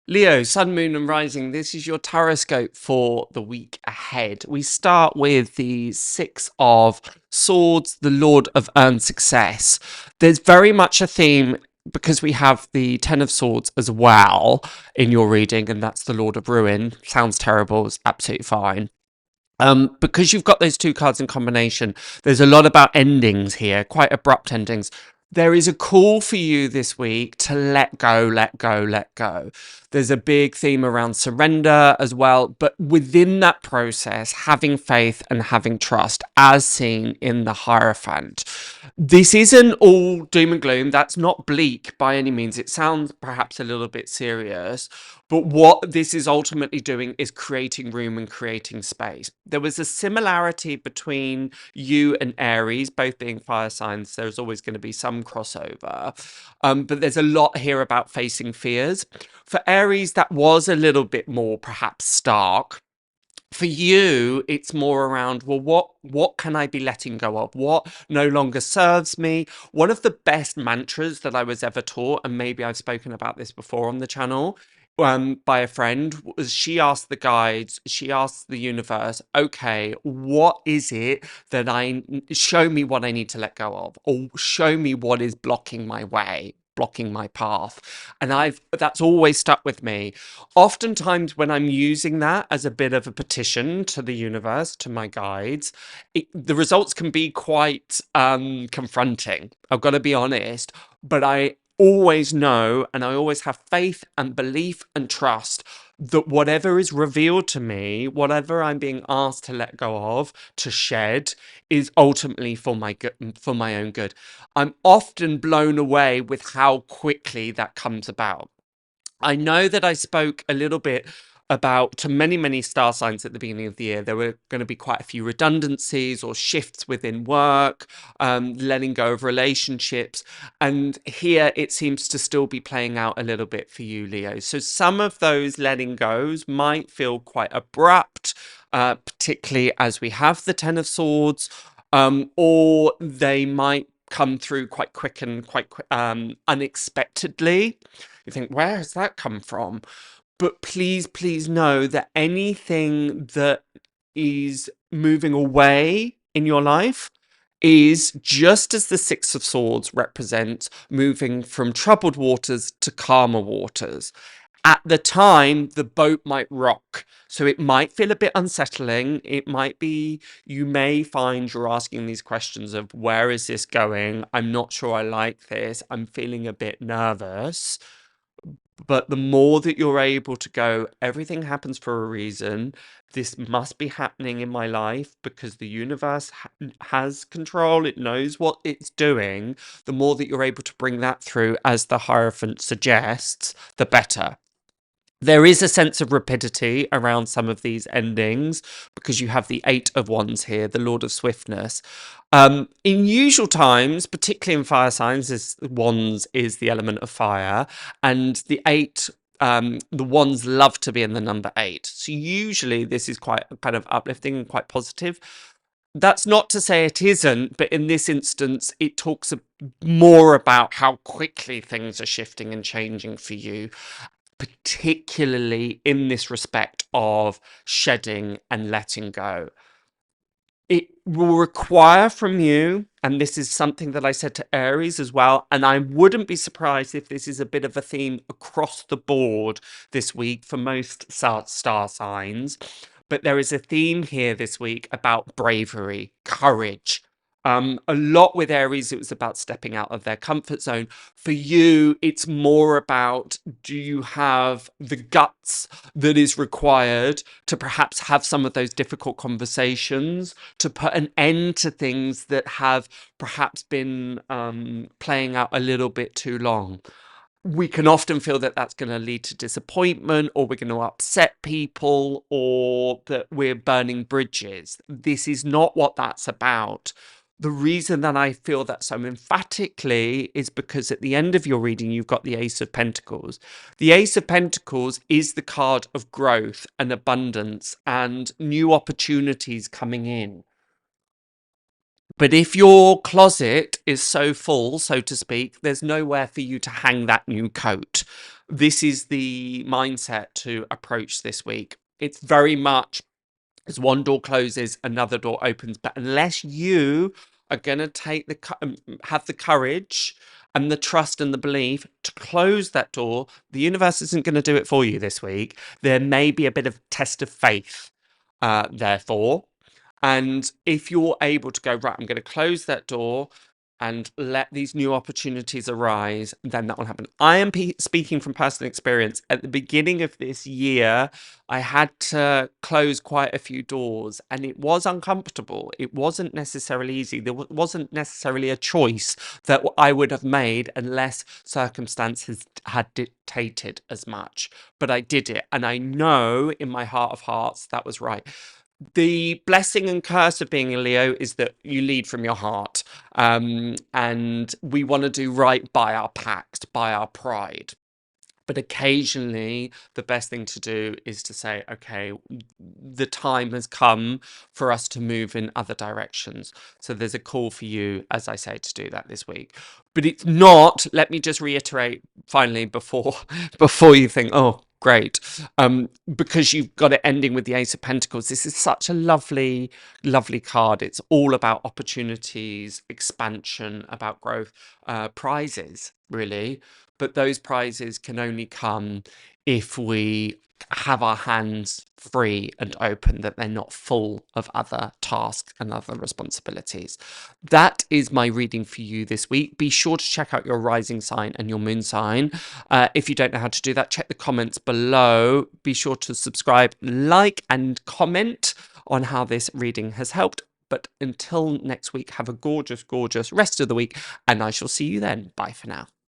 Leo, Sun, Moon, and Rising. This is your taroscope for the week ahead. We start with the Six of Swords, the Lord of Earned Success. There's very much a theme because we have the Ten of Swords as well in your reading, and that's the Lord of Ruin. Sounds terrible, it's absolutely fine. Because you've got those two cards in combination, there's a lot about endings here, quite abrupt endings. There is a call for you this week to let go, let go, let go. There's a big theme around surrender as well, but within that process, having faith and having trust, as seen in the Hierophant. This isn't all doom and gloom. That's not bleak by any means. It sounds perhaps a little bit serious, but what this is ultimately doing is creating room and creating space. There was a similarity between you and Aries, both being fire signs. There's always going to be some crossover. But there's a lot here about facing fears. For Aries, that was a little bit more perhaps stark. For you, it's more around, well, what can I be letting go of? What no longer serves me? One of the best mantras that I was ever taught, and maybe I've spoken about this before on the channel, by a friend, was she asked the guides, she asked the universe, okay, what is it that show me what I need to let go of, or show me what is blocking my way, blocking my path. And that's always stuck with me. Oftentimes when I'm using that as a bit of a petition to the universe, to my guides, the results can be quite confronting. I've got to be honest, but I always know, and I always have faith and belief and trust that whatever is revealed to me, whatever I'm being asked to let go of, to shed, is ultimately for my good, for my own good. I'm often blown away with how quickly that comes about. I know that I spoke a little bit about to many star signs at the beginning of the year. There were going to be quite a few redundancies or shifts within work, letting go of relationships. And here it seems to still be playing out a little bit for you, Leo. So some of those letting goes might feel quite abrupt, particularly as we have the Ten of Swords, or they might come through quite quick and quite unexpectedly. You think, where has that come from? But please know that anything that is moving away in your life is just as the Six of Swords represents moving from troubled waters to calmer waters. At the time, the boat might rock. So it might feel a bit unsettling. It might be, you may find you're asking these questions of where is this going? I'm not sure I like this. I'm feeling a bit nervous. But the more that you're able to go, everything happens for a reason. This must be happening in my life because the universe has control. It knows what it's doing. The more that you're able to bring that through, as the Hierophant suggests, the better. There is a sense of rapidity around some of these endings because you have the Eight of Wands here, the Lord of Swiftness. In usual times, particularly in fire signs, Wands is the element of fire, and the eight, the Wands love to be in the number eight. So usually this is quite kind of uplifting and quite positive. That's not to say it isn't, but in this instance, it talks more about how quickly things are shifting and changing for you, particularly in this respect of shedding and letting go. It will require from you, and this is something that I said to Aries as well, and I wouldn't be surprised if this is a bit of a theme across the board this week for most star signs, but there is a theme here this week about bravery, courage. A lot with Aries, it was about stepping out of their comfort zone. For you, it's more about, do you have the guts that is required to perhaps have some of those difficult conversations, to put an end to things that have perhaps been playing out a little bit too long. We can often feel that that's going to lead to disappointment, or we're going to upset people, or that we're burning bridges. This is not what that's about. The reason that I feel that so emphatically is because at the end of your reading, you've got the Ace of Pentacles. The Ace of Pentacles is the card of growth and abundance and new opportunities coming in. But if your closet is so full, so to speak, there's nowhere for you to hang that new coat. This is the mindset to approach this week. It's very much as one door closes, another door opens. But unless you are going to take have the courage and the trust and the belief to close that door, the universe isn't going to do it for you this week. There may be a bit of test of faith, therefore. And if you're able to go, right, I'm going to close that door and let these new opportunities arise, then that will happen. I am speaking from personal experience. At the beginning of this year, I had to close quite a few doors, and it was uncomfortable. It wasn't necessarily easy. There wasn't necessarily a choice that I would have made unless circumstances had dictated as much. But I did it, and I know in my heart of hearts that was right. The blessing and curse of being a Leo is that you lead from your heart, and we want to do right by our pact, by our pride. But occasionally, the best thing to do is to say, okay, the time has come for us to move in other directions. So there's a call for you, as I say, to do that this week. But it's not, let me just reiterate finally before you think, oh, great. Because you've got it ending with the Ace of Pentacles. This is such a lovely, lovely card. It's all about opportunities, expansion, about growth, prizes, really. But those prizes can only come if we have our hands free and open, that they're not full of other tasks and other responsibilities. That is my reading for you this week. Be sure to check out your rising sign and your moon sign. If you don't know how to do that, check the comments below. Be sure to subscribe, like, and comment on how this reading has helped. But until next week, have a gorgeous, gorgeous rest of the week, and I shall see you then. Bye for now.